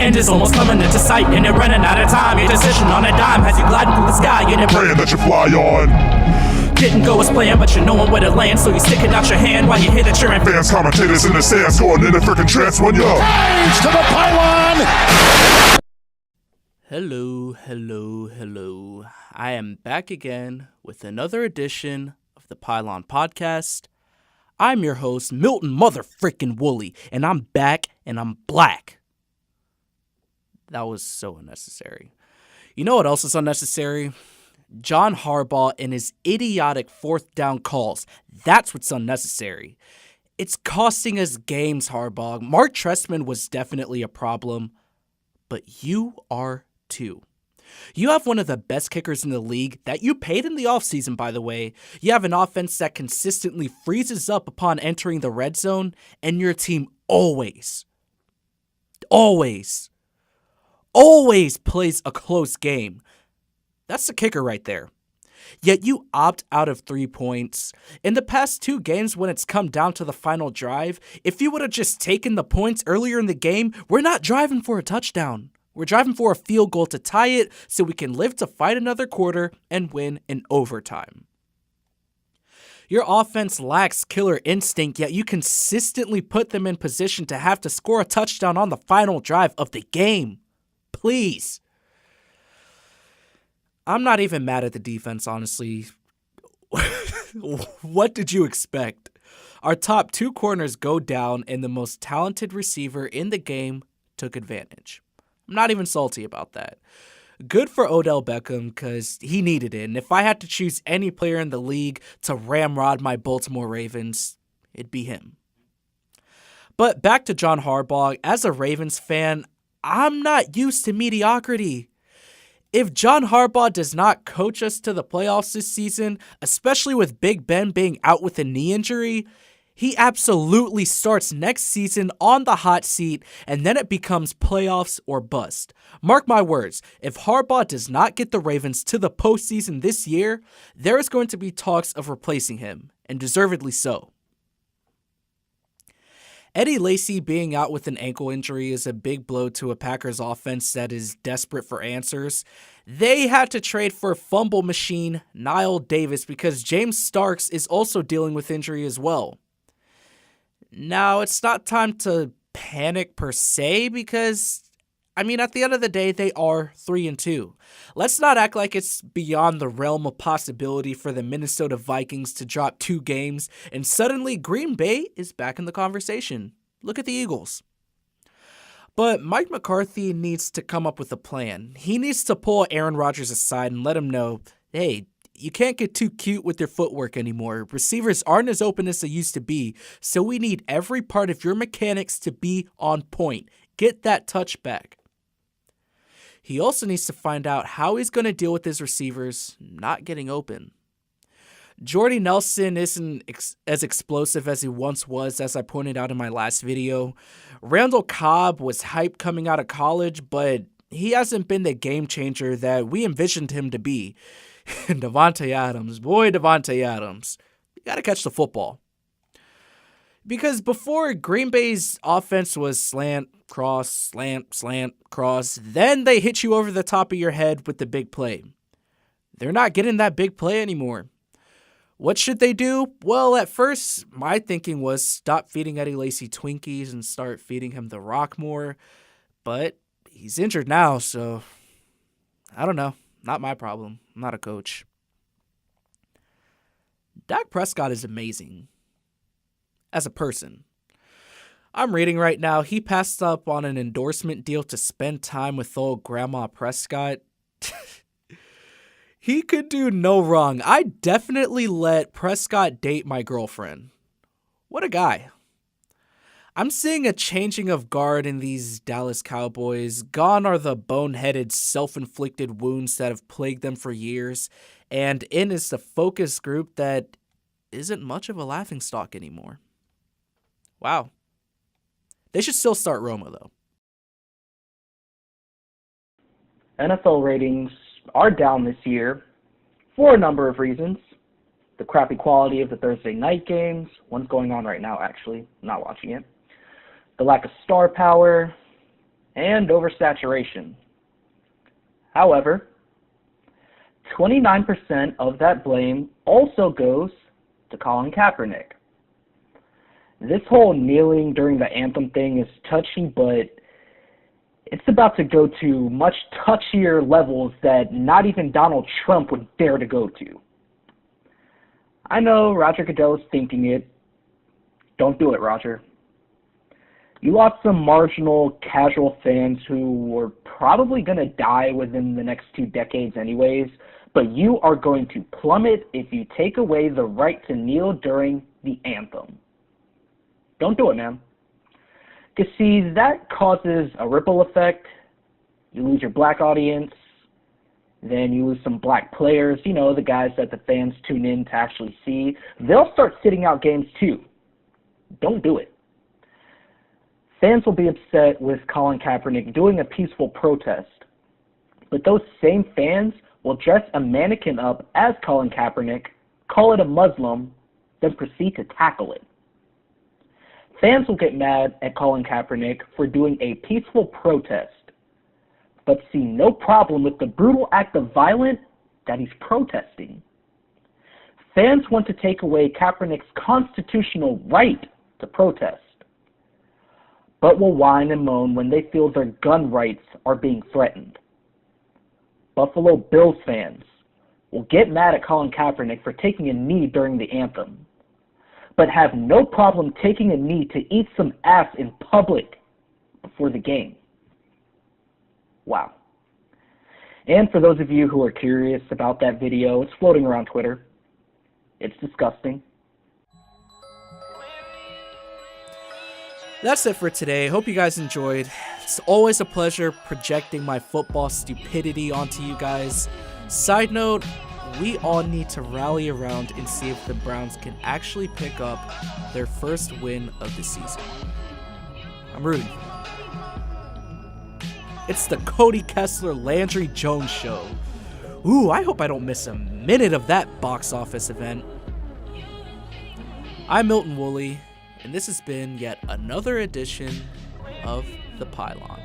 end is almost coming into sight, and you're running out of time. Your decision on a dime has you gliding through the sky. You're praying that you fly on. Didn't go as planned, but you're knowing where to land, so you stick it out your hand while you hear that you're in. Fans, commentators in the stands going in a freaking trance when you're Rise to the pylon. Hello. I am back again with another edition of the Pylon Podcast. I'm your host, Milton Motherfrickin' Woolley, and I'm back and I'm black. That was so unnecessary. You know what else is unnecessary? John Harbaugh and his idiotic fourth down calls. That's what's unnecessary. It's costing us games, Harbaugh. Mark Trestman was definitely a problem, but you are too. You have one of the best kickers in the league that you paid in the offseason, by the way. You have an offense that consistently freezes up upon entering the red zone, and your team always plays a close game. That's the kicker right there. Yet you opt out of 3 points. In the past 2 games when it's come down to the final drive, if you would have just taken the points earlier in the game, we're not driving for a touchdown. We're driving for a field goal to tie it so we can live to fight another quarter and win in overtime. Your offense lacks killer instinct, yet you consistently put them in position to have to score a touchdown on the final drive of the game. Please. I'm not even mad at the defense, honestly. What did you expect? Our top 2 corners go down, and the most talented receiver in the game took advantage. I'm not even salty about that. Good for Odell Beckham, because he needed it. And if I had to choose any player in the league to ramrod my Baltimore Ravens, it'd be him. But back to John Harbaugh. As a Ravens fan, I'm not used to mediocrity. If John Harbaugh does not coach us to the playoffs this season, especially with Big Ben being out with a knee injury, he absolutely starts next season on the hot seat, and then it becomes playoffs or bust. Mark my words, if Harbaugh does not get the Ravens to the postseason this year, there is going to be talks of replacing him, and deservedly so. Eddie Lacy being out with an ankle injury is a big blow to a Packers offense that is desperate for answers. They had to trade for fumble machine Knile Davis because James Starks is also dealing with injury as well. Now, it's not time to panic per se because, at the end of the day, they are 3-2. Let's not act like it's beyond the realm of possibility for the Minnesota Vikings to drop 2 games and suddenly Green Bay is back in the conversation. Look at the Eagles. But Mike McCarthy needs to come up with a plan. He needs to pull Aaron Rodgers aside and let him know, hey, you can't get too cute with your footwork anymore. Receivers aren't as open as they used to be, so we need every part of your mechanics to be on point. Get that touch back. He also needs to find out how he's going to deal with his receivers not getting open. Jordy Nelson isn't as explosive as he once was, as I pointed out in my last video. Randall Cobb was hyped coming out of college, but he hasn't been the game changer that we envisioned him to be. And Davante Adams, you got to catch the football. Because before, Green Bay's offense was slant, cross, cross. Then they hit you over the top of your head with the big play. They're not getting that big play anymore. What should they do? Well, at first, my thinking was stop feeding Eddie Lacy Twinkies and start feeding him the rock more. But he's injured now, so I don't know. Not my problem. I'm not a coach. Dak Prescott is amazing. As a person. I'm reading right now, he passed up on an endorsement deal to spend time with old Grandma Prescott. He could do no wrong. I definitely let Prescott date my girlfriend. What a guy. I'm seeing a changing of guard in these Dallas Cowboys. Gone are the boneheaded, self-inflicted wounds that have plagued them for years, and in is the focus group that isn't much of a laughingstock anymore. Wow. They should still start Roma, though. NFL ratings are down this year for a number of reasons. The crappy quality of the Thursday night games. One's going on right now, actually. I'm not watching it. The lack of star power. and oversaturation. However, 29% of that blame also goes to Colin Kaepernick. This whole kneeling during the anthem thing is touchy, but it's about to go to much touchier levels that not even Donald Trump would dare to go to. I know Roger Goodell is thinking it. Don't do it, Roger. You lost some marginal, casual fans who were probably going to die within the next 2 decades anyways, but you are going to plummet if you take away the right to kneel during the anthem. Don't do it, man. Because, see, that causes a ripple effect. You lose your black audience. Then you lose some black players, you know, the guys that the fans tune in to actually see. They'll start sitting out games too. Don't do it. Fans will be upset with Colin Kaepernick doing a peaceful protest. But those same fans will dress a mannequin up as Colin Kaepernick, call it a Muslim, then proceed to tackle it. Fans will get mad at Colin Kaepernick for doing a peaceful protest, but see no problem with the brutal act of violence that he's protesting. Fans want to take away Kaepernick's constitutional right to protest, but will whine and moan when they feel their gun rights are being threatened. Buffalo Bills fans will get mad at Colin Kaepernick for taking a knee during the anthem, but have no problem taking a knee to eat some ass in public before the game. Wow. And for those of you who are curious about that video, it's floating around Twitter. It's disgusting. That's it for today. Hope you guys enjoyed. It's always a pleasure projecting my football stupidity onto you guys. Side note, we all need to rally around and see if the Browns can actually pick up their first win of the season. I'm rooting for them. It's the Cody Kessler Landry Jones show. Ooh, I hope I don't miss a minute of that box office event. I'm Milton Woolley, and this has been yet another edition of The Pylon.